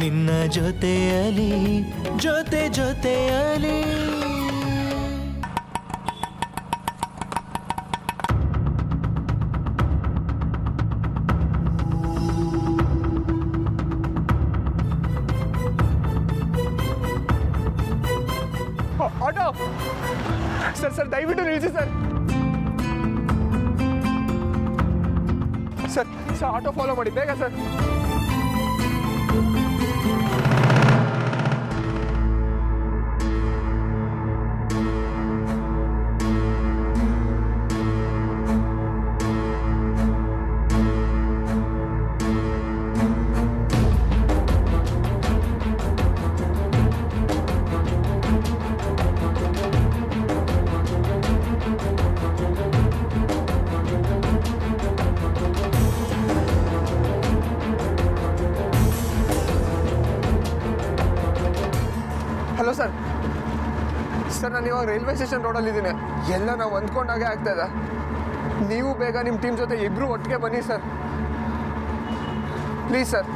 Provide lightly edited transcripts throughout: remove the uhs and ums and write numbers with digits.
ನಿನ್ನ ಜೊತೆಯಲಿ ಜೊತೆಯಲಿ. Auto sir ದಯವಿಟ್ಟು ನಿಲ್ಲಿಸಿ ಸರ್. ಸರ್ ಆಟೋ ಫಾಲೋ ಮಾಡಿ ಬೇಗ ಸರ್. Hello sir. ನಾನು ಇವಾಗ ರೈಲ್ವೆ ಸ್ಟೇಷನ್ ರೋಡಲ್ಲಿದ್ದೀನಿ. ಎಲ್ಲ ನಾವು ಅಂದ್ಕೊಂಡಾಗೆ ಆಗ್ತಾ ಇದೆ. ನೀವು ಬೇಗ ನಿಮ್ಮ ಟೀಮ್ ಜೊತೆ ಇಬ್ಬರು ಒಟ್ಟಿಗೆ ಬನ್ನಿ ಸರ್, ಪ್ಲೀಸ್ ಸರ್.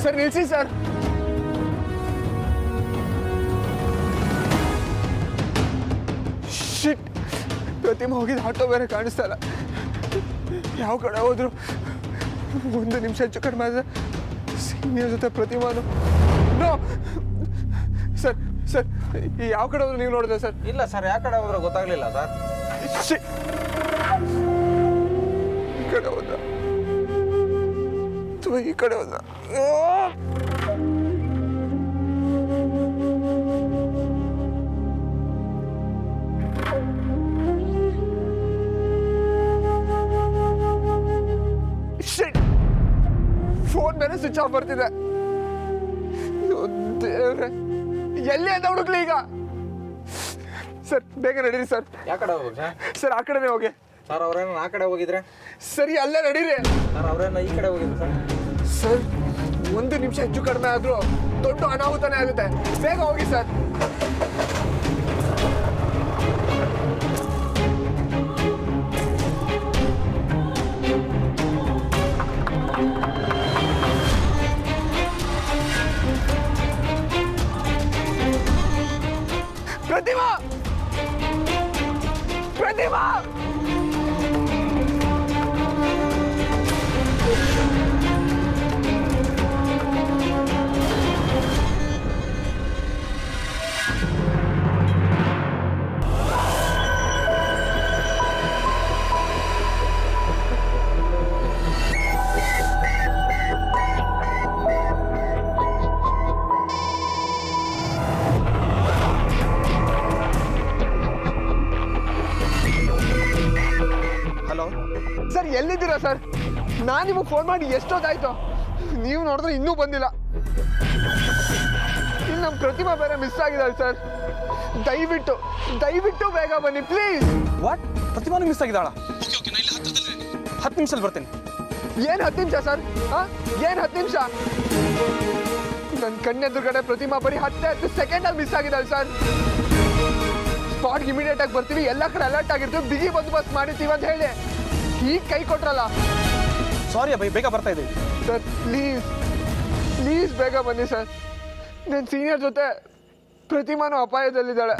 ಸರ್ ನಿಲ್ಲಿಸಿ ಸರ್. ಶಿಟ್, ಪ್ರತಿಮಾ ಹೋಗಿದ ಆಟೋ ಬೇರೆ ಕಾಣಿಸ್ತಾ ಇಲ್ಲ. ಯಾವ ಕಡೆ ಹೋದ್ರು? ಒಂದು ನಿಮಿಷ ಹೆಚ್ಚು ಕಡಿಮೆ ಆದ್ರೆ ಸೀನಿಯರ್ ಜೊತೆ ಪ್ರತಿಮಾನು. ನೋ ಸರ್, ಯಾವ ಕಡೆ ಹೋದ್ರು ನೀವು ನೋಡಿದ್ರೆ ಸರ್? ಇಲ್ಲ ಸರ್, ಯಾವ ಕಡೆ ಹೋದ್ರೆ ಗೊತ್ತಾಗ್ಲಿಲ್ಲ ಸರ್. ಈ ಕಡೆ ಹೋದ, ಈ ಕಡೆ ಹೋದ. ಫೋನ್ ಮೇಲೆ ಸ್ವಿಚ್ ಆಫ್ ಬರ್ತಿದೆ. ದೇವ್ರೆ, ಎಲ್ಲಿ ಅಂತ ಹುಡುಕ್ಲಿ ಈಗ? ಸರ್ ಬೇಗ ನಡೀರಿ ಸರ್. ಯಾವ ಕಡೆ ಹೋಗ್ಬೇಕು ಸರ್? ಆ ಕಡೆನೇ ಹೋಗಿ ಸರ್. ಅವ್ರೇನ ಆ ಕಡೆ ಹೋಗಿದ್ರೆ ಸರಿ, ಅಲ್ಲೇ ನಡೀರಿ ಸರ್. ಅವ್ರೇನ ಈ ಕಡೆ ಹೋಗಿದ್ರು ಸರ್. ಒಂದು ನಿಮಿಷ ಹೆಚ್ಚು ಕಡಿಮೆ ಆದ್ರೂ ದೊಡ್ಡ ಅನಾಹುತನೇ ಆಗುತ್ತೆ. ಬೇಗ ಹೋಗಿ ಸರ್. ಪ್ರತಿಮಾ! ಸರ್ ಎಲ್ಲಿದ್ದೀರಾ ಸರ್? ನಾನು ನಿಮಗೆ ಫೋನ್ ಮಾಡಿ ಎಷ್ಟೊತ್ತಾಯ್ತು, ನೀವು ನೋಡಿದ್ರೆ ಇನ್ನೂ ಬಂದಿಲ್ಲ. ಇಲ್ಲಿ ನಮ್ಮ ಪ್ರತಿಮಾ ಬೇರೆ ಮಿಸ್ ಆಗಿದ್ದಾಳೆ ಸರ್. ದಯವಿಟ್ಟು ಬೇಗ ಬನ್ನಿ ಪ್ಲೀಸ್. ವಾಟ್? ಪ್ರತಿಮಾನು ಮಿಸ್ ಆಗಿದ್ದಾಳ? 10 ನಿಮಿಷದಲ್ಲಿ ಬರ್ತೇನೆ. ಏನು 10 ನಿಮಿಷ ಸರ್? ಏನು 10 ನಿಮಿಷ? ನನ್ನ ಕಣ್ಣೆದುರುಗಡೆ ಪ್ರತಿಮಾ ಬರೀ 10 ಸೆಕೆಂಡಲ್ಲಿ ಮಿಸ್ ಆಗಿದ್ದಾಳೆ ಸರ್. ಸ್ಪಾಟ್ಗೆ ಇಮಿಡಿಯೇಟ್ ಆಗಿ ಬರ್ತೀವಿ, ಎಲ್ಲ ಕಡೆ ಅಲರ್ಟ್ ಆಗಿರ್ತೀವಿ, ಬಿಗಿ ಬಂದೋಬಸ್ತ್ ಮಾಡಿರ್ತೀವಿ ಅಂತ ಹೇಳಿ ಈಗ ಕೈ ಕೊಟ್ರಲ್ಲ. ಸಾರಿ ಅಭಯ್, ಬೇಗ ಬರ್ತಾ ಇದ್ದೀವಿ ಸರ್. ಪ್ಲೀಸ್ ಬೇಗ ಬನ್ನಿ ಸರ್. ನನ್ನ ಸೀನಿಯರ್ ಜೊತೆ ಪ್ರತಿಮಾನು ಅಪಾಯದಲ್ಲಿದ್ದಾಳೆ.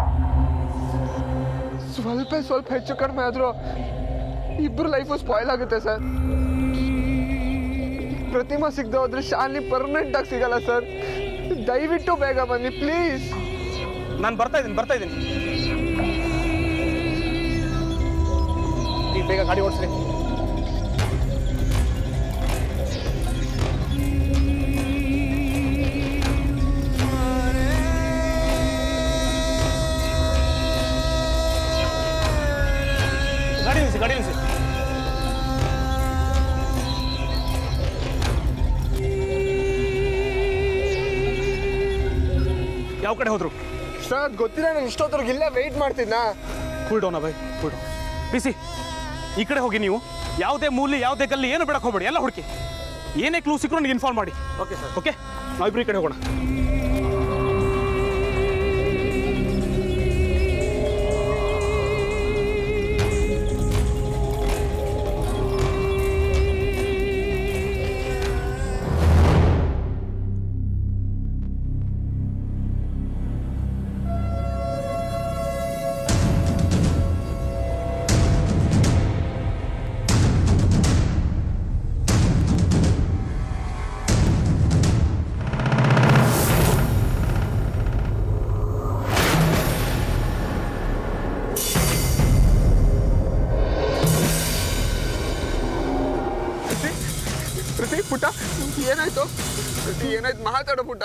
ಸ್ವಲ್ಪ ಹೆಚ್ಚು ಕಡಿಮೆ ಆದರೂ ಇಬ್ಬರು ಲೈಫು ಸ್ಪಾಯ್ಲ್ ಆಗುತ್ತೆ ಸರ್. ಪ್ರತಿಮಾ ಸಿಗದೆ ಹೋದ್ರೆ ಶಾಲಿನಿ ಪರ್ಮನೆಂಟ್ ಆಗಿ ಸಿಗಲ್ಲ ಸರ್. ದಯವಿಟ್ಟು ಬೇಗ ಬನ್ನಿ ಪ್ಲೀಸ್. ನಾನು ಬರ್ತಾ ಇದ್ದೀನಿ. ಈಗ ಬೇಗ ಗಾಡಿ ಓಡಿಸ್ರಿ. ಗಾಡಿ ನಿಲ್ಲಿಸಿ. ಯಾವ ಕಡೆ ಹೋದ್ರು? ಸರ್ ಅದು ಗೊತ್ತಿಲ್ಲ, ನಾನು ಇಷ್ಟೊತ್ತರ್ಗೆ ಇಲ್ಲೇ ವೆಯ್ಟ್ ಮಾಡ್ತಿದ್ನಾ. Cool down Abhay, cool down. ಬಿಸಿ ಈ ಕಡೆ ಹೋಗಿ ನೀವು. ಯಾವುದೇ ಮೂಲೆ ಯಾವುದೇ ಗಲ್ಲಿ ಏನು ಬಿಡಕ್ಕೆ ಹೋಗ್ಬೇಡಿ, ಎಲ್ಲ ಹುಡುಕಿ. ಏನೇ ಕ್ಲೂ ಸಿಕ್ಕರು ನನಗೆ ಇನ್ಫಾರ್ಮ್ ಮಾಡಿ. Okay sir. ಓಕೆ, ನಾವಿಬ್ರು ಈ ಕಡೆ ಹೋಗೋಣ. ಪುಟ್ಟ ಏನಾಯ್ತು? ಏನಾಯ್ತು ಮಾತಾಡೋ ಪುಟ್ಟ.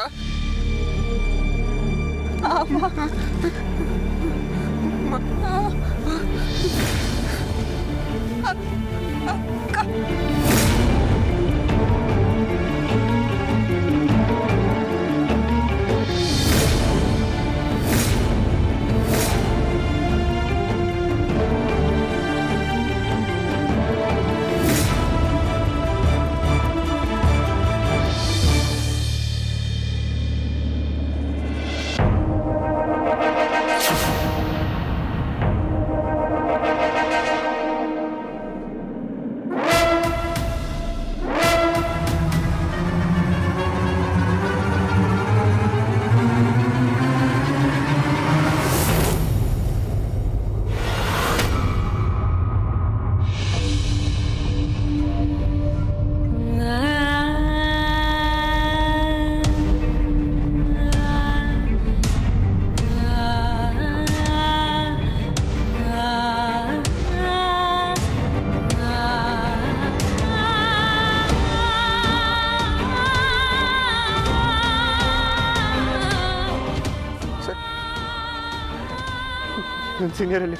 ನನ್ನ ಸೀನಿಯರ್ ಅಲ್ಲಿ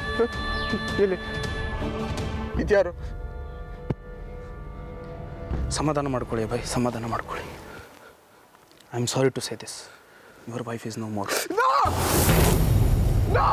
ಎಲ್ಲಿ ಇದ್ಯಾರು? ಸಮಾಧಾನ ಮಾಡ್ಕೊಳ್ಳಿ ಅಭಯ್, ಸಮಾಧಾನ ಮಾಡ್ಕೊಳ್ಳಿ. I am sorry to say this, your wife is no more. No! No!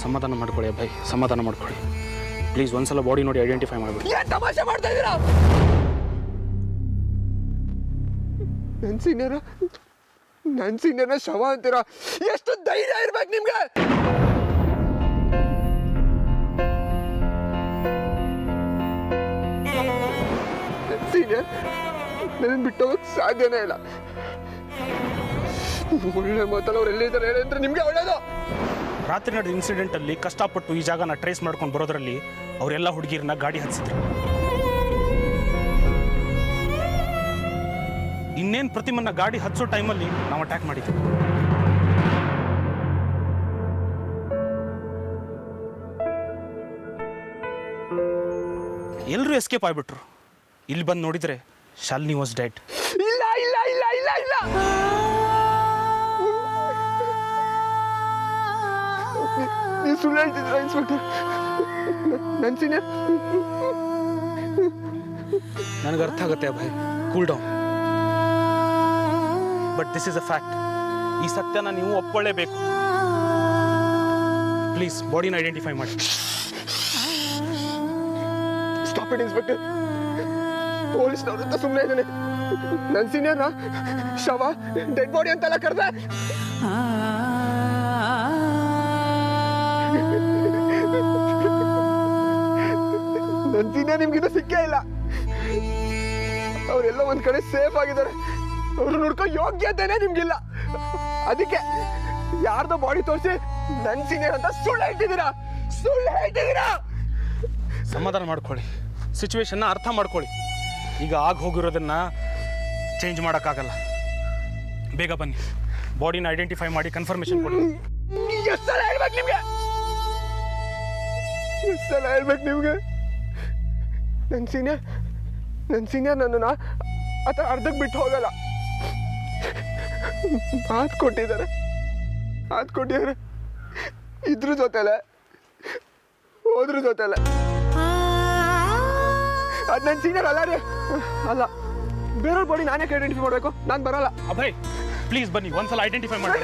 ಸಮಾಧಾನ ಮಾಡ್ಕೊಳ್ಳಿ ಅಭಯ್, ಸಮಾಧಾನ ಮಾಡ್ಕೊಳ್ಳಿ ಪ್ಲೀಸ್. ಒಂದ್ಸಲ ಬಾಡಿ ನೋಡಿ ಐಡೆಂಟಿಫೈ ಮಾಡಿಬಿಡಿ. ಏನ್ ತಮಾಷೆ ಮಾಡ್ತಾ ಇದ್ದೀರಾ? ನನ್ನ ಸೀನಿಯರ್ನ ಶವ ಅಂತೀರಾ? ಎಷ್ಟು ಧೈರ್ಯ ಇರ್ಬೇಕು ನಿಮ್ಗೆ? ಸೀನಿಯರ್ ನನ್ನ ಬಿಟ್ಟೋಗಕ್ಕೆ ಸಾಧ್ಯನೇ ಇಲ್ಲ. ಒಳ್ಳೆ ಮಾತಲ್ಲ, ಅವ್ರು ಎಲ್ಲಿದ್ದಾರೆ ಹೇಳಿ ಅಂದ್ರೆ ನಿಮ್ಗೆ ಒಳ್ಳೇದು. ರಾತ್ರಿ ನಡೆದ ಇನ್ಸಿಡೆಂಟಲ್ಲಿ ಕಷ್ಟಪಟ್ಟು ಈ ಜಾಗನ ಟ್ರೇಸ್ ಮಾಡ್ಕೊಂಡು ಬರೋದ್ರಲ್ಲಿ ಅವರೆಲ್ಲ ಹುಡುಗಿರನ್ನ ಗಾಡಿ ಹತ್ತಿಸಿದ್ರು. ಇನ್ನೇನು ಪ್ರತಿಮನ್ನ ಗಾಡಿ ಹಚ್ಚೋ ಟೈಮಲ್ಲಿ ನಾವು ಅಟ್ಯಾಕ್ ಮಾಡಿದ್ವಿ. ಎಲ್ಲರೂ ಎಸ್ಕೇಪ್ ಆಗಿಬಿಟ್ರು. ಇಲ್ಲಿ ಬಂದು ನೋಡಿದ್ರೆ ಶಾಲಿನಿ ವಾಸ್ ಡೆಡ್. ಇಲ್ಲ ಇಲ್ಲ ಇಲ್ಲ ಇಲ್ಲ ಇಲ್ಲ, ನೀವು ಸುಳ್ಳು ಹೇಳ್ತಿದ್ರ ಇನ್ಸ್ಪೆಕ್ಟರ್? ನನ್ನ ಸೀನಿಯರ್ ನನಗೆ ಅರ್ಥ ಆಗುತ್ತೆ Abhay, cool down. But this is a fact. ಈ ಸತ್ಯನ ನೀವು ಒಪ್ಕೊಳ್ಳೇಬೇಕು. ಪ್ಲೀಸ್ ಬಾಡಿನ ಐಡೆಂಟಿಫೈ ಮಾಡಿ. Stop it inspector. ಪೊಲೀಸ್ನವ್ರು ಅಂತ ಸುಮ್ಮನೆ ಇದ್ದಾನೆ. ನನ್ನ ಸೀನಿಯರ್ನ ಶವ ಡೆಡ್ ಬಾಡಿ ಅಂತೆಲ್ಲ ಕರೆದೆ. ನನ್ನ ಸೀನಿಯರ್ ನಿಮ್ಗಿನ್ನೂ ಸಿಕ್ಕೇ ಇಲ್ಲ. ಅವರೆಲ್ಲ ಒಂದ್ ಕಡೆ ಸೇಫ್ ಆಗಿದ್ದಾರೆ. ಅವ್ರು ನೋಡ್ಕೋ ಯೋಗ್ಯತೆನೇ ನಿಮ್ಗಿಲ್ಲ. ಅದಕ್ಕೆ ಯಾರ್ದೋ ಬಾಡಿ ತೋರಿಸಿ ನನ್ನ ಸೀನಿಯರ್ ಅಂತ ಸುಳ್ಳು ಹೇಳ್ತಿದ್ದೀರಾ. ಸಮಾಧಾನ ಮಾಡ್ಕೊಳ್ಳಿ, ಸಿಚುವೇಶನ್ನ ಅರ್ಥ ಮಾಡ್ಕೊಳ್ಳಿ. ಈಗ ಆಗ ಹೋಗಿರೋದನ್ನ ಚೇಂಜ್ ಮಾಡೋಕ್ಕಾಗಲ್ಲ. ಬೇಗ ಬನ್ನಿ, ಬಾಡಿನ ಐಡೆಂಟಿಫೈ ಮಾಡಿ ಕನ್ಫರ್ಮೇಷನ್ ಕೊಡಿ. ಎಷ್ಟು ಸಲ ಹೇಳ್ಬೇಕು ನಿಮ್ಗೆ? ನನ್ನ ಸೀನಿಯರ್ ನನ್ನನ್ನು ಆ ಥರ ಅರ್ಧಕ್ಕೆ ಬಿಟ್ಟು ಹೋಗಲ್ಲ. ಮಾತು ಕೊಟ್ಟಿದ್ದಾರೆ. ಇದ್ರ ಜೊತೆಲೆ ಹೋದ್ರ ಜೊತೆಲೆ. ಅದು ನನ್ನ ಸೀನಿಯರ್ ಅಲ್ಲ ರೀ. ಅಲ್ಲ, ಬೇರೆಯವ್ರ ಬಾಡಿ ನಾನೇ ಐಡೆಂಟಿಫೈ ಮಾಡಬೇಕು. ನಾನು ಬರಲ್ಲ. ಅಭಯ್ ಪ್ಲೀಸ್ ಬನ್ನಿ, ಒಂದ್ಸಲ ಐಡೆಂಟಿಫೈ ಮಾಡಿ.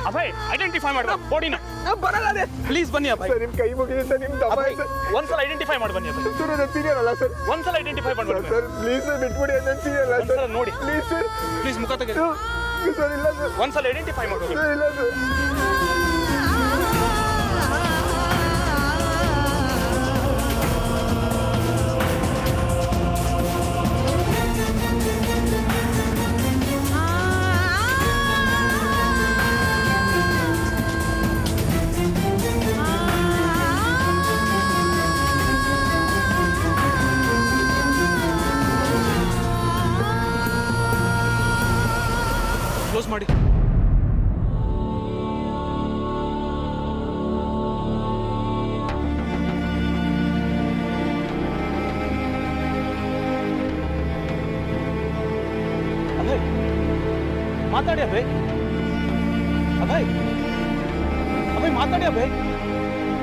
ಅಭಯ್ ಐಡೆಂಟಿಫೈ ಮಾಡಿ ಬಾಡಿನ. ನಾನು ಬರಲ್ಲ ರೀ. ಪ್ಲೀಸ್ ಬನ್ನಿ ಅಭಯ್. ನಿಮ್ಮ ಕೈ ಮುಗಿಯುತ್ತೆ, ನಿಮ್ಮ ದಮ ಇದೆ. ಒಂದ್ಸಲ ಐಡೆಂಟಿಫೈ ಮಾಡಿ ಬನ್ನಿ ಅಭಯ್. ಸರ್ ನನ್ನ ಸೀನಿಯರ್ ಅಲ್ಲ ಸರ್. ಒಂದ್ಸಲ ಐಡೆಂಟಿಫೈ ಮಾಡಿ ಬನ್ನಿ ಸರ್. ಪ್ಲೀಸ್ ಸರ್, ಬಿಟ್ಬಿಡಿ. ನನ್ನ ಸೀನಿಯರ್ ಅಲ್ಲ ಸರ್. ನೋಡಿ ಪ್ಲೀಸ್ ಸರ್. ಪ್ಲೀಸ್ ಮುಖ ತೆಗೆದು. ಸರ್ ಇಲ್ಲ ಸರ್. ಒಂದ್ಸಲ ಐಡೆಂಟಿಫೈ ಮಾಡಿ. ಸರ್ ಇಲ್ಲ ಸರ್. ಕ್ಲೋಸ್ ಮಾಡಿ. ಅಭಯ್ ಮಾತಾಡಿ. ಅಭಯ್ ಮಾತಾಡಿ.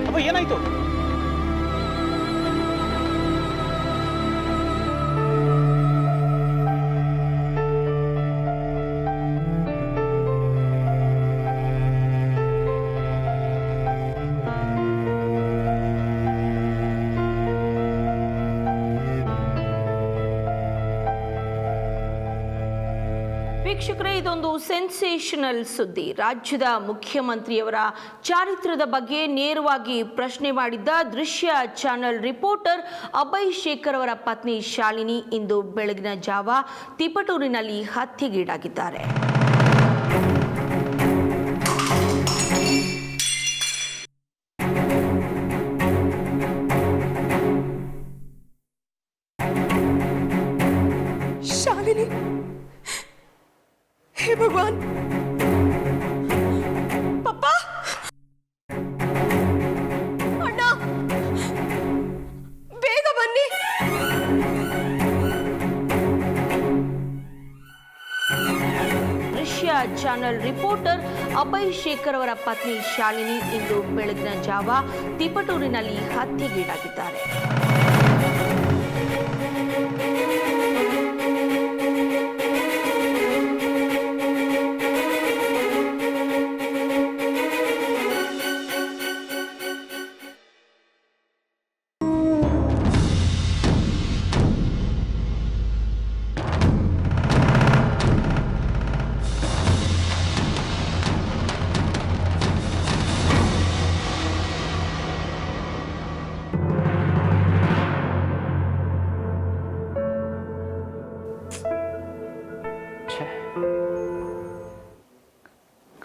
ಅಭಯ್ ಏನಾಯ್ತು? ವೀಕ್ಷಕರೇ, ಇದೊಂದು ಸೆನ್ಸೇಷನಲ್ ಸುದ್ದಿ. ರಾಜ್ಯದ ಮುಖ್ಯಮಂತ್ರಿಯವರ ಚಾರಿತ್ರ್ಯದ ಬಗ್ಗೆ ನೇರವಾಗಿ ಪ್ರಶ್ನೆ ಮಾಡಿದ್ದ ದೃಶ್ಯ ಚಾನೆಲ್ ರಿಪೋರ್ಟರ್ ಅಭಯ್ ಶೇಖರ್ ಅವರ ಪತ್ನಿ ಶಾಲಿನಿ ಇಂದು ಬೆಳಗಿನ ಜಾವ ತಿಪಟೂರಿನಲ್ಲಿ ಹತ್ಯೆಗೀಡಾಗಿದ್ದಾರೆ. ಶಾಲಿನಿ, हे भगवान, पप्पा, अण्ण, ಬೇಗ ಬನ್ನಿ. ದೃಶ್ಯ ಚಾನೆಲ್ ರಿಪೋರ್ಟರ್ ಅಭಯ್ ಶೇಖರ್ ಅವರ ಪತ್ನಿ ಶಾಲಿನಿ ಇಂದು ಬೆಳಗಿನ ಜಾವ ತಿಪಟೂರಿನಲ್ಲಿ ಹತ್ಯೆಗೀಡಾಗಿದ್ದಾರೆ.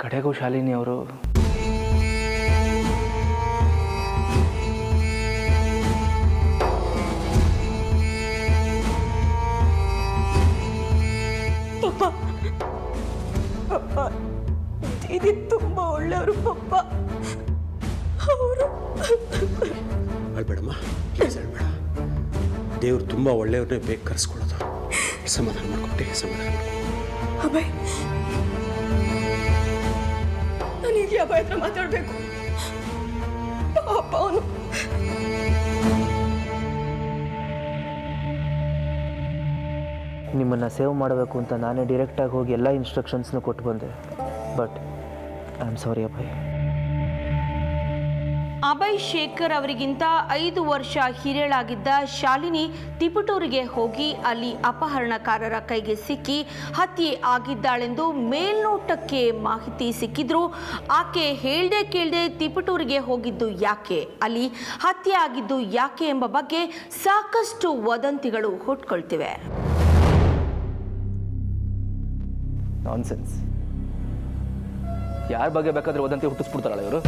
ಕಡೆಗೂ ಶಾಲಿನಿ ಅವರು ಪಪ್ಪ ದೀದಿ ತುಂಬಾ ಒಳ್ಳೆಯವರು ಪಪ್ಪ. ಅವರು ಅಳ್ಬೇಡಮ್ಮ, ಪ್ಲೀಸ್ ಅಳ್ಬೇಡ. ದೇವ್ರು ತುಂಬ ಒಳ್ಳೆಯವ್ರನ್ನೇ ಬೇಗ ಕರೆಸ್ಕೊಳ್ಳೋದು. ಸಮಾಧಾನ ಮಾಡ್ಕೊಟ್ಟೆ, ಸಮಾಧಾನ ಮಾಡ್ಕೊ. ಅಭಯ್, ನನಗೆ ಅಭಯ್ ಹತ್ರ ಮಾತಾಡಬೇಕು. ಪಾಪ ಅವನು. ನಿಮ್ಮನ್ನು ಸೇವ್ ಮಾಡಬೇಕು ಅಂತ ನಾನೇ ಡೈರೆಕ್ಟಾಗಿ ಹೋಗಿ ಎಲ್ಲ ಇನ್ಸ್ಟ್ರಕ್ಷನ್ಸ್ನ ಕೊಟ್ಟು ಬಂದೆ. ಬಟ್ ಐ ಆಮ್ ಸಾರಿ ಅಭಯ್. ಅಭಯ್ ಶೇಖರ್ ಅವರಿಗಿಂತ 5 ವರ್ಷ ಹಿರಿಯಳಾಗಿದ್ದ ಶಾಲಿನಿ ತಿಪಟೂರಿಗೆ ಹೋಗಿ ಅಲ್ಲಿ ಅಪಹರಣಕಾರರ ಕೈಗೆ ಸಿಕ್ಕಿ ಹತ್ಯೆ ಆಗಿದ್ದಾಳೆಂದು ಮೇಲ್ನೋಟಕ್ಕೆ ಮಾಹಿತಿ ಸಿಕ್ಕಿದ್ರು ಆಕೆ ಹೇಳ್ದೆ ಕೇಳ್ದೆ ತಿಪಟೂರಿಗೆ ಹೋಗಿದ್ದು ಯಾಕೆ, ಅಲ್ಲಿ ಹತ್ಯೆ ಆಗಿದ್ದು ಯಾಕೆ ಎಂಬ ಬಗ್ಗೆ ಸಾಕಷ್ಟು ವದಂತಿಗಳು ಹುಟ್ಕೊಳ್ತಿವೆ. ನಾನ್ಸೆನ್ಸ್. ಯಾರ ಬಗ್ಗೆ ಬೇಕಾದ್ರೆ ವದಂತಿ ಹುಟ್ಟಿಸ್ಬಿಡ್ತಾರಲ್ಲ ಇವರು.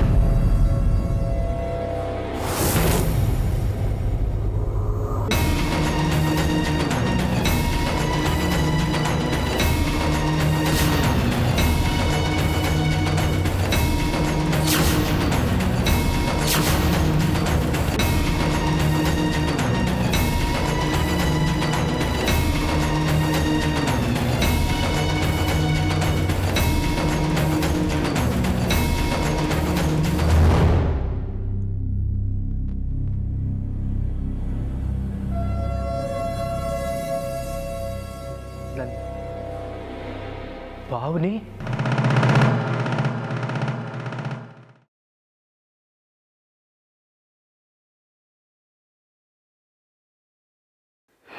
ಪಾವನಿ,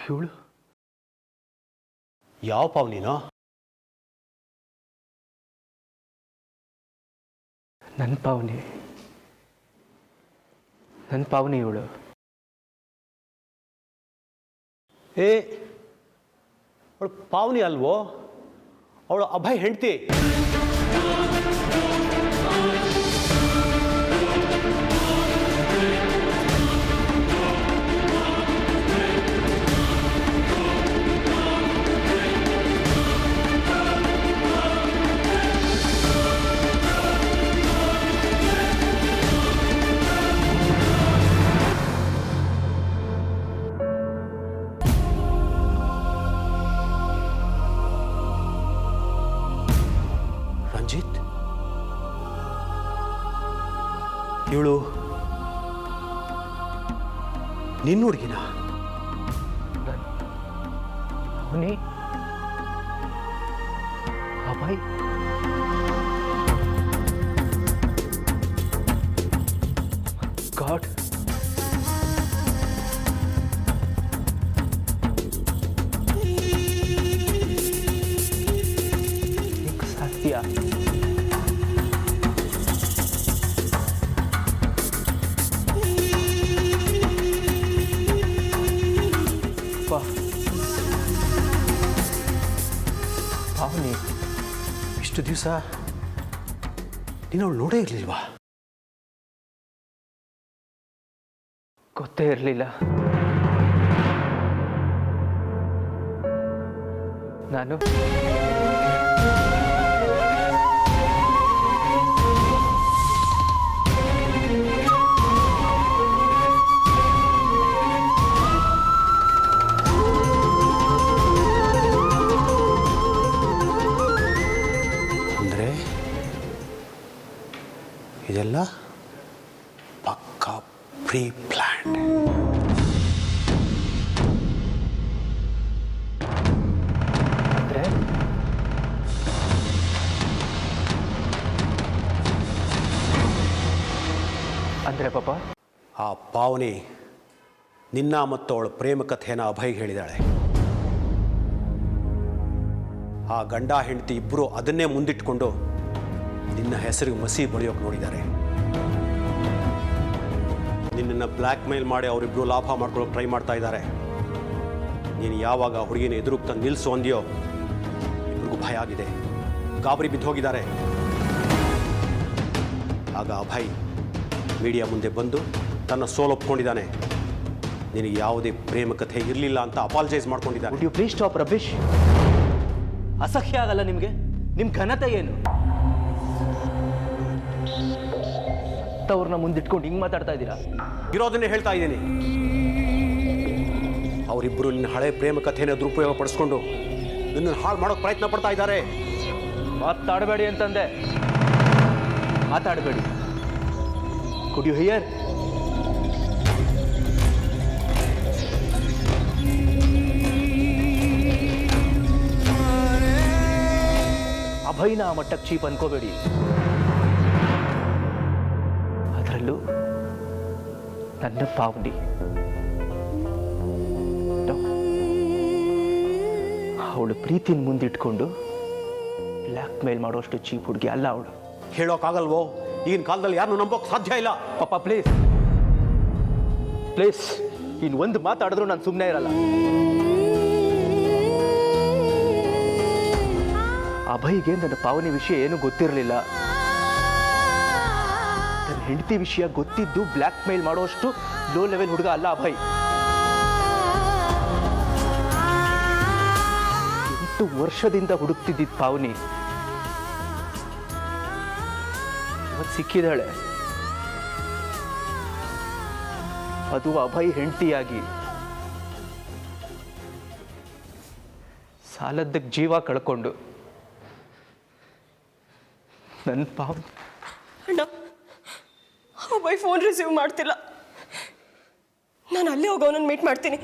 ಇವಳು ಯಾವ ಪಾವನಿನೋ? ನನ್ನ ಪಾವನಿ, ನನ್ನ ಪಾವನಿ ಇವಳು. ಏ, ಅವಳು ಪಾವನಿ ಅಲ್ವೋ? ಅವಳು ಅಭಯ್ ಹೆಂಡ್ತಿ. ರಂಜಿತ್, ಇವಳು ನಿನ್ನ ಹುಡುಗಿನ? ಪಾವನಿ, ಅಭಯ್, ಗಾಡ್, ಸತ್ಯ. ಪಾವನಿ, ಇಷ್ಟು ದಿವಸ ನೀನು ಅವಳು ನೋಡೇ ಇರಲಿಲ್ವಾ? ಗೊತ್ತೇ ಇರಲಿಲ್ಲ. ನಾನು ಅಂದರೆ ಇದೆಲ್ಲ ಪಕ್ಕಾ ಪ್ರೀ ಪ್ಲ್ಯಾನ್ಡ್. ಅಂದರೆ ಅಂದರೆ ಪಾಪ ಆ ಪಾವನಿ ನಿನ್ನ ಮತ್ತು ಅವಳ ಪ್ರೇಮ ಕಥೆಯನ್ನು ಅಭಯ್ಗೆ ಹೇಳಿದಾಳೆ. ಆ ಗಂಡ ಹೆಂಡತಿ ಇಬ್ಬರು ಅದನ್ನೇ ಮುಂದಿಟ್ಕೊಂಡು ನಿನ್ನ ಹೆಸರಿಗೆ ಮಸಿ ಬಳಿಯೋಕೆ ನೋಡಿದ್ದಾರೆ. ನಿನ್ನನ್ನು ಬ್ಲ್ಯಾಕ್ ಮೇಲ್ ಮಾಡಿ ಅವರಿಬ್ಬರು ಲಾಭ ಮಾಡ್ಕೊಳ್ಳೋಕೆ ಟ್ರೈ ಮಾಡ್ತಾ ಇದ್ದಾರೆ. ನೀನು ಯಾವಾಗ ಹುಡುಗಿನ ಎದುರುಗ್ ತಂದು ನಿಲ್ಲಿಸು ಅಂದ್ಯೋ ಇಬ್ಬರಿಗೂ ಭಯ ಆಗಿದೆ, ಗಾಬರಿ ಬಿದ್ದು ಹೋಗಿದ್ದಾರೆ. ಆಗ ಅಭಯ್ ಮೀಡಿಯಾ ಮುಂದೆ ಬಂದು ತನ್ನ ಸೋಲೊಪ್ಕೊಂಡಿದ್ದಾನೆ. ನಿನಗೆ ಯಾವುದೇ ಪ್ರೇಮ ಕಥೆ ಇರಲಿಲ್ಲ ಅಂತ ಅಪಾಲಜೈಸ್ ಮಾಡ್ಕೊಂಡಿದ್ದಾನೆ. Would you please stop rubbish? ಅಸಹ್ಯ ಆಗಲ್ಲ ನಿಮಗೆ? ನಿಮ್ಮ ಘನತೆ ಏನು? ಅವ್ರನ್ನ ಮುಂದಿಟ್ಕೊಂಡು ಹಿಂಗೆ ಮಾತಾಡ್ತಾ ಇದ್ದೀರಾ? ಇರೋದನ್ನೇ ಹೇಳ್ತಾ ಇದ್ದೀನಿ. ಅವರಿಬ್ಬರು ನಿನ್ನ ಹಳೆ ಪ್ರೇಮ ಕಥೆನ ದುರುಪಯೋಗ ಪಡಿಸ್ಕೊಂಡು ನಿನ್ನನ್ನು ಹಾಳು ಮಾಡೋಕೆ ಪ್ರಯತ್ನ ಪಡ್ತಾ ಇದ್ದಾರೆ. ಮಾತಾಡಬೇಡಿ ಅಂತಂದೆ, ಮಾತಾಡಬೇಡಿ. Could you here? ಅಭಯ್ನ ಆ ಮಟ್ಟಕ್ಕೆ ಚೀಪ್ ಅನ್ಕೋಬೇಡಿ. ಅದರಲ್ಲೂ ನನ್ನ ಪಾವನಿ. ಅವಳು ಪ್ರೀತಿನ ಮುಂದಿಟ್ಕೊಂಡು ಬ್ಲ್ಯಾಕ್ ಮೇಲ್ ಮಾಡೋಷ್ಟು ಚೀಪ್ ಹುಡುಗಿ ಅಲ್ಲ ಅವಳು. ಹೇಳೋಕ್ಕಾಗಲ್ವೋ? ಈಗಿನ ಕಾಲದಲ್ಲಿ ಯಾರನ್ನೂ ನಂಬೋಕೆ ಸಾಧ್ಯ ಇಲ್ಲ. ಪಾಪ ಪ್ಲೀಸ್ ಪ್ಲೀಸ್, ಇನ್ನು ಒಂದು ಮಾತಾಡಿದ್ರು ನಾನು ಸುಮ್ಮನೆ ಇರಲ್ಲ. ಅಭಯ್ಗೆ ನನ್ನ ಪಾವನಿ ವಿಷಯ ಏನೂ ಗೊತ್ತಿರಲಿಲ್ಲ. ನನ್ನ ಹೆಂಡತಿ ವಿಷಯ ಗೊತ್ತಿದ್ದು ಬ್ಲ್ಯಾಕ್ ಮೇಲ್ ಮಾಡೋಷ್ಟು ಲೋ ಲೆವೆಲ್ ಹುಡುಗ ಅಲ್ಲ ಅಭಯ್. 8 ವರ್ಷದಿಂದ ಹುಡುಕ್ತಿದ್ದಿದ್ದು ಪಾವನಿ ಇವತ್ತು ಸಿಕ್ಕಿದಾಳೆ. ಅದು ಅಭಯ್ ಹೆಂಡತಿಯಾಗಿ. ಸಾಲದ್ದಕ್ಕೆ ಜೀವ ಕಳ್ಕೊಂಡು ನನ್ನ ಪಾವನಿ. ಅಣ್ಣ, ಅಭಯ್ ಫೋನ್ ರಿಸೀವ್ ಮಾಡ್ತಿಲ್ಲ. ನಾನು ಅಲ್ಲೇ ಹೋಗೋನನ್ನು ಮೀಟ್ ಮಾಡ್ತೀನಿ.